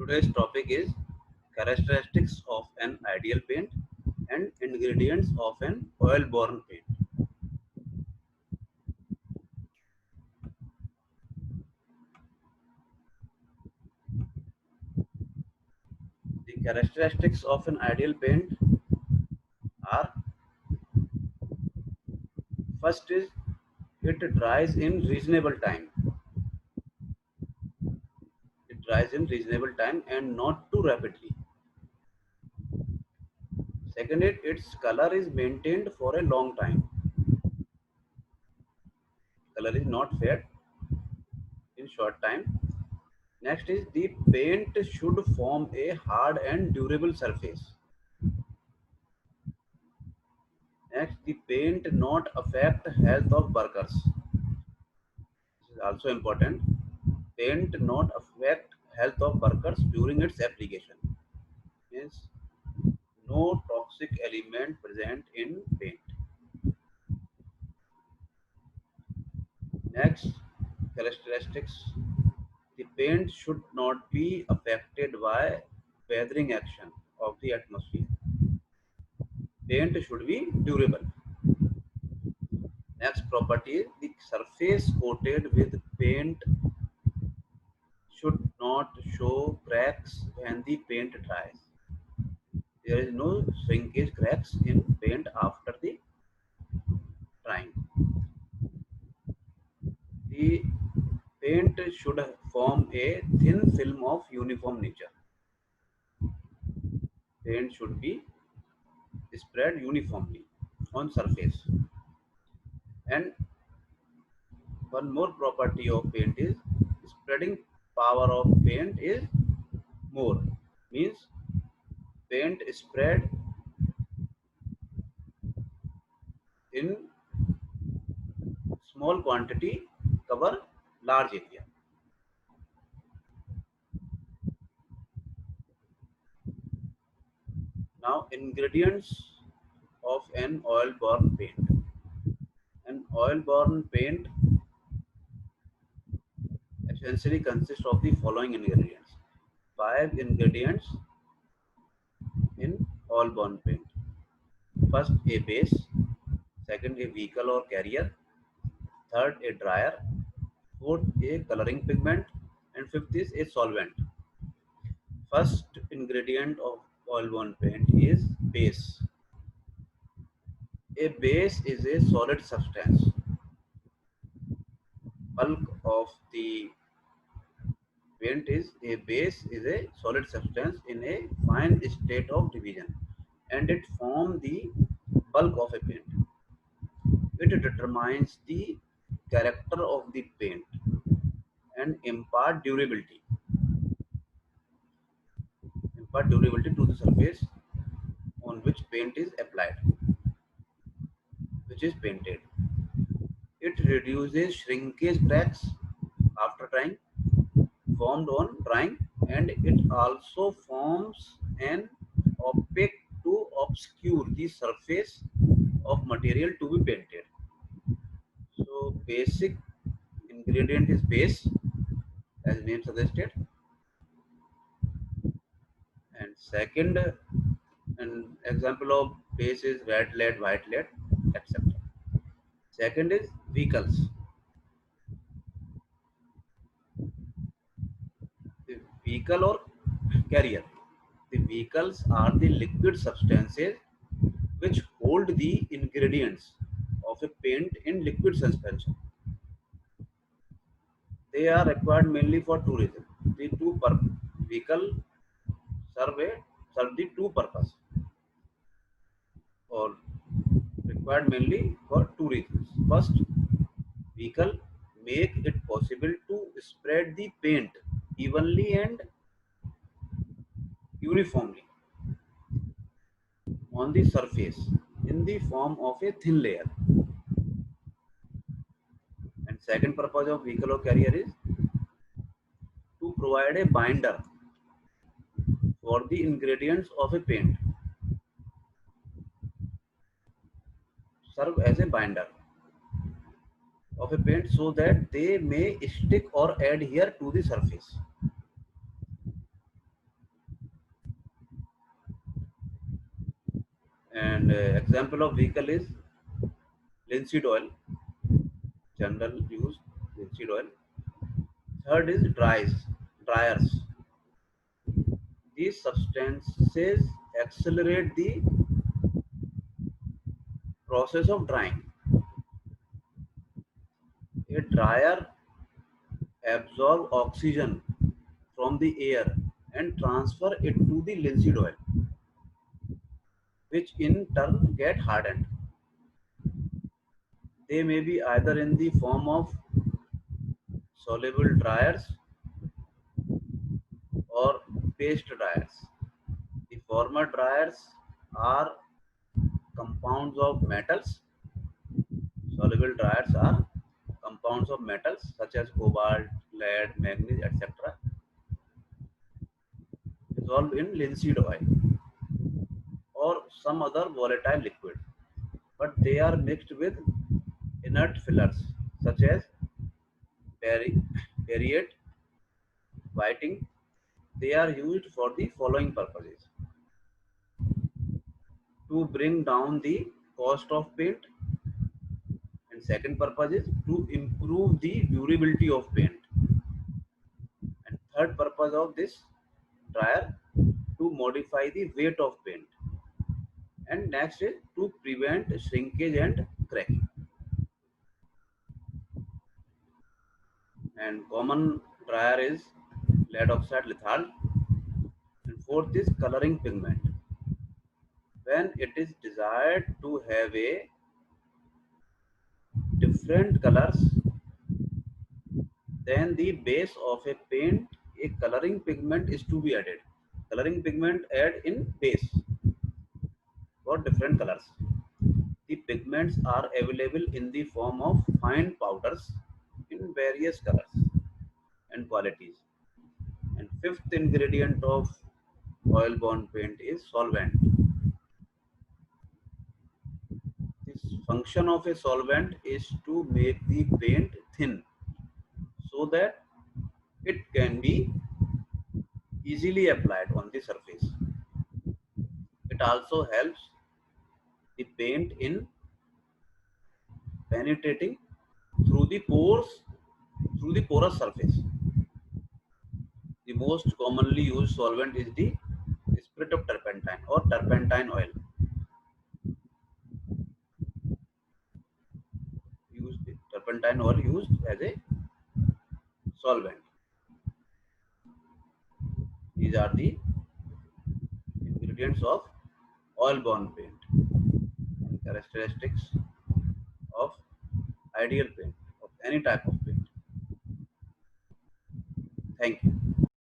Today's topic is characteristics of an ideal paint and ingredients of an oil-borne paint. The characteristics of an ideal paint are: first is it dries in reasonable time. It dries in reasonable time and not too rapidly. Second is its color is maintained for a long time. Color is not fade in short time. Next is the paint should form a hard and durable surface. Next, the paint not affect health of workers. This is also important. Paint not affect health of workers during its application. Means no toxic element present in paint. Next, characteristics. The paint should not be affected by weathering action of the atmosphere. Paint should be durable. Next property, the surface coated with paint should not show cracks when the paint dries. There is no shrinkage cracks in paint after the drying. The paint should form a thin film of uniform nature. Paint should be spread uniformly on surface. And one more property of paint is spreading power of paint is more. Means paint spread in small quantity cover large area. Now, ingredients of an oil-borne paint. An oil-borne paint essentially consists of the following ingredients. 5 ingredients in oil-borne paint. First, a base. Second, a vehicle or carrier. Third, a dryer. Fourth, a coloring pigment. And fifth is a solvent. First ingredient of oil-borne paint is base. A base is a solid substance. Bulk of the paint is a base is a solid substance in a fine state of division, and it forms the bulk of a paint. It determines the character of the paint and impart durability to the surface on which paint is applied, which is painted. It reduces shrinkage cracks after drying, formed on drying, and it also forms an opaque to obscure the surface of material to be painted. So basic ingredient is base, as name suggested, and second an example of base is red lead, white lead, etc. Second is vehicles. The vehicle or carrier. The vehicles are the liquid substances which hold the ingredients of a paint in liquid suspension. They are required mainly for two reasons. The vehicle serve, serve the two purpose, or required mainly for two reasons. First, vehicle make it possible to spread the paint evenly and uniformly on the surface in the form of a thin layer. And second purpose of vehicle or carrier is to provide a binder for the ingredients of a paint, serve as a binder of a paint so that they may stick or adhere to the surface. And example of vehicle is linseed oil, general use linseed oil. Third is dryers. These substances accelerate the process of drying. A dryer absorbs oxygen from the air and transfer it to the linseed oil, which in turn get hardened. They may be either in the form of soluble dryers or paste dryers. The former dryers are compounds of metals. Soluble dryers are compounds of metals such as cobalt, lead, manganese, etc. dissolved in linseed oil or some other volatile liquid, but they are mixed with inert fillers such as bariate, whiting. They are used for the following purposes: to bring down the cost of paint, and second purpose is to improve the durability of paint, and third purpose of this dryer to modify the weight of paint, and next is to prevent shrinkage and cracking. And common dryer is lead oxide lithal. And fourth is coloring pigment. When it is desired to have a different colors than the base of a paint, a coloring pigment is to be added. Coloring pigment add in base for different colors. The pigments are available in the form of fine powders in various colors and qualities. And fifth ingredient of oil-borne paint is solvent. This function of a solvent is to make the paint thin so that it can be easily applied on the surface. It also helps the paint in penetrating through the pores, through the porous surface. The most commonly used solvent is the spirit of turpentine or turpentine oil. Turpentine oil used as a solvent. These are the ingredients of oil-borne paint and characteristics of ideal paint of any type of paint. Thank you.